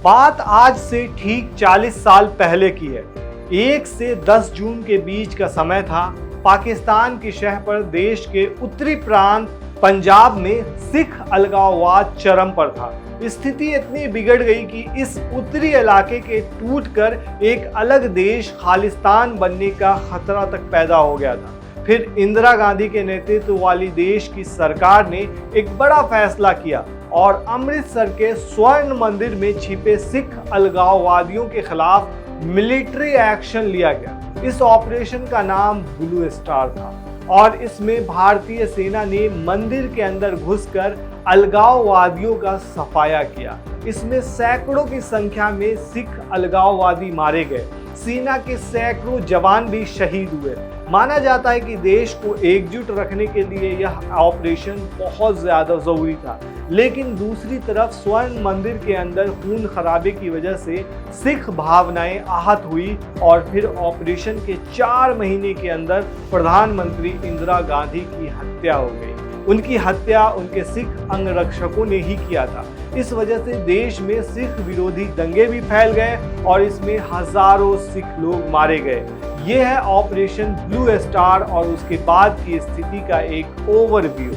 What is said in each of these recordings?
बात आज से ठीक 40 साल पहले की है। 1 से 10 जून के बीच का समय था। पाकिस्तान की शह पर देश के उत्तरी प्रांत पंजाब में सिख अलगाववाद चरम पर था। स्थिति इतनी बिगड़ गई कि इस उत्तरी इलाके के टूटकर एक अलग देश खालिस्तान बनने का खतरा तक पैदा हो गया था। फिर इंदिरा गांधी के नेतृत्व वाली देश की सरकार ने एक बड़ा फैसला किया और अमृतसर के स्वर्ण मंदिर में छिपे सिख अलगाववादियों के खिलाफ मिलिट्री एक्शन लिया गया। इस ऑपरेशन का नाम ब्लू स्टार था और इसमें भारतीय सेना ने मंदिर के अंदर घुसकर अलगाववादियों का सफाया किया। इसमें सैकड़ों की संख्या में सिख अलगाववादी मारे गए। सेना के सैकड़ों जवान भी शहीद हुए। माना जाता है कि देश को एकजुट रखने के लिए यह ऑपरेशन बहुत ज्यादा जरूरी था, लेकिन दूसरी तरफ स्वर्ण मंदिर के अंदर खून खराबे की वजह से सिख भावनाएं आहत हुई और फिर ऑपरेशन के 4 महीने के अंदर प्रधानमंत्री इंदिरा गांधी की हत्या हो गई। उनकी हत्या उनके सिख अंगरक्षकों ने ही किया था। इस वजह से देश में सिख विरोधी दंगे भी फैल गए और इसमें हजारों सिख लोग मारे गए। ये है ऑपरेशन ब्लू स्टार और उसके बाद की स्थिति का एक ओवरव्यू।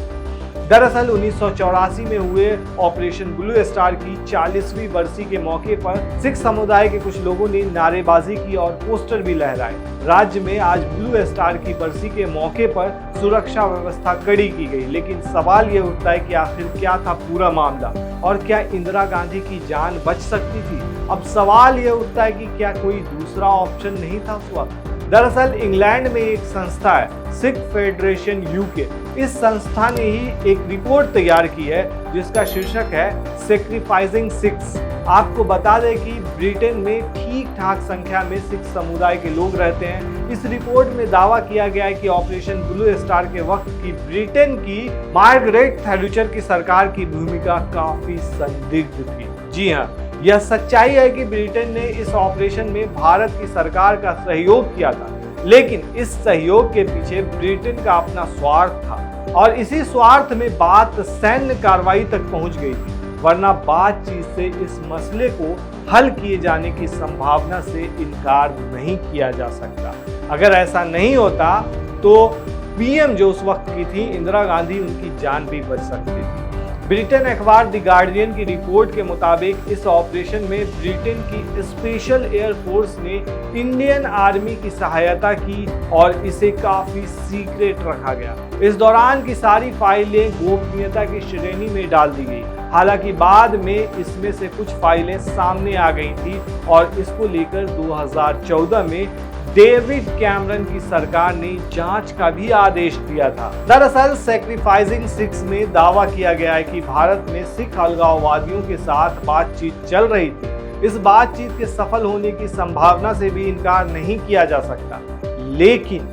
दरअसल 1984 में हुए ऑपरेशन ब्लू स्टार की 40वीं बरसी के मौके पर सिख समुदाय के कुछ लोगों ने नारेबाजी की और पोस्टर भी लहराए। राज्य में आज ब्लू स्टार की बरसी के मौके पर सुरक्षा व्यवस्था कड़ी की गई, लेकिन सवाल ये उठता है कि आखिर क्या था पूरा मामला और क्या इंदिरा गांधी की जान बच सकती थी। अब सवाल ये उठता है कि क्या कोई दूसरा ऑप्शन नहीं था उस वक्त। दरअसल इंग्लैंड में एक संस्था है सिख फेडरेशन यूके। इस संस्था ने ही एक रिपोर्ट तैयार की है जिसका शीर्षक है सैक्रिफाइसिंग सिख्स। आपको बता दें कि ब्रिटेन में ठीक ठाक संख्या में सिख समुदाय के लोग रहते हैं। इस रिपोर्ट में दावा किया गया है कि ऑपरेशन ब्लू स्टार के वक्त की ब्रिटेन की मार्गरेट थैचर की सरकार की भूमिका काफी संदिग्ध थी। जी हाँ, यह सच्चाई है कि ब्रिटेन ने इस ऑपरेशन में भारत की सरकार का सहयोग किया था, लेकिन इस सहयोग के पीछे ब्रिटेन का अपना स्वार्थ था और इसी स्वार्थ में बात सैन्य कार्रवाई तक पहुंच गई थी, वरना बातचीत से इस मसले को हल किए जाने की संभावना से इनकार नहीं किया जा सकता। अगर ऐसा नहीं होता तो पीएम जो उस वक्त की थी इंदिरा गांधी, उनकी जान भी बच सकती थी। ब्रिटेन अखबार द गार्डियन की रिपोर्ट के मुताबिक इस ऑपरेशन में ब्रिटेन की स्पेशल एयर फोर्स ने इंडियन आर्मी की सहायता की और इसे काफी सीक्रेट रखा गया। इस दौरान की सारी फाइलें गोपनीयता की श्रेणी में डाल दी गई। हालांकि बाद में इसमें से कुछ फाइलें सामने आ गई थी और इसको लेकर 2014 में डेविड कैमरन की सरकार ने जांच का भी आदेश दिया था। दरअसल सैक्रिफाइसिंग सिख्स में दावा किया गया है कि भारत में सिख अलगाववादियों के साथ बातचीत चल रही थी। इस बातचीत के सफल होने की संभावना से भी इनकार नहीं किया जा सकता, लेकिन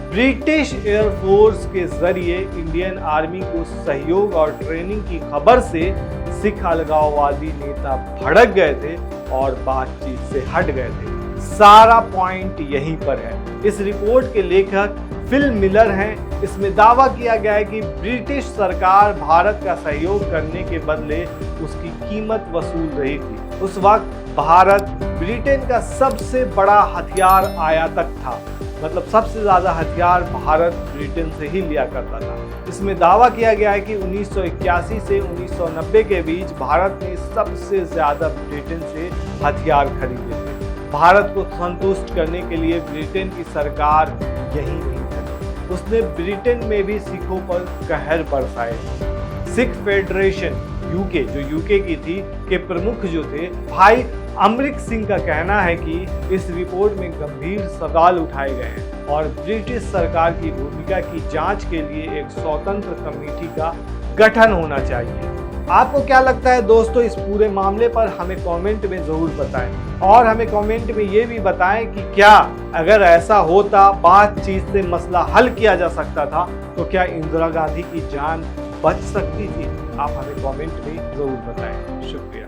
ब्रिटिश एयरफोर्स के जरिए इंडियन आर्मी को सहयोग और ट्रेनिंग की खबर से सिख अलगाववादी नेता भड़क गए थे और बातचीत से हट गए थे। सारा पॉइंट यहीं पर है। इस रिपोर्ट के लेखक फिल मिलर हैं। इसमें दावा किया गया है कि ब्रिटिश सरकार भारत का सहयोग करने के बदले उसकी कीमत वसूल रही थी। उस वक्त भारत ब्रिटेन का सबसे बड़ा हथियार आयातक था, मतलब सबसे ज्यादा हथियार भारत ब्रिटेन से ही लिया करता था। इसमें दावा किया गया है कि 1981 से 1990 के बीच भारत ने सबसे ज्यादा ब्रिटेन से हथियार खरीदे थे। भारत को संतुष्ट करने के लिए ब्रिटेन की सरकार यही नहीं थी, उसने ब्रिटेन में भी सिखों पर कहर बरसाए। सिख फेडरेशन यूके, जो यूके की थी, के प्रमुख जो थे भाई अमरिक सिंह का कहना है कि इस रिपोर्ट में गंभीर सवाल उठाए गए हैं और ब्रिटिश सरकार की भूमिका की जांच के लिए एक स्वतंत्र कमेटी का गठन होना चाहिए। आपको क्या लगता है दोस्तों इस पूरे मामले पर? हमें कमेंट में जरूर बताएं और हमें कमेंट में ये भी बताएं कि क्या अगर ऐसा होता, बातचीत से मसला हल किया जा सकता था, तो क्या इंदिरा गांधी की जान बच सकती थी? आप हमें कमेंट में जरूर बताएं। शुक्रिया।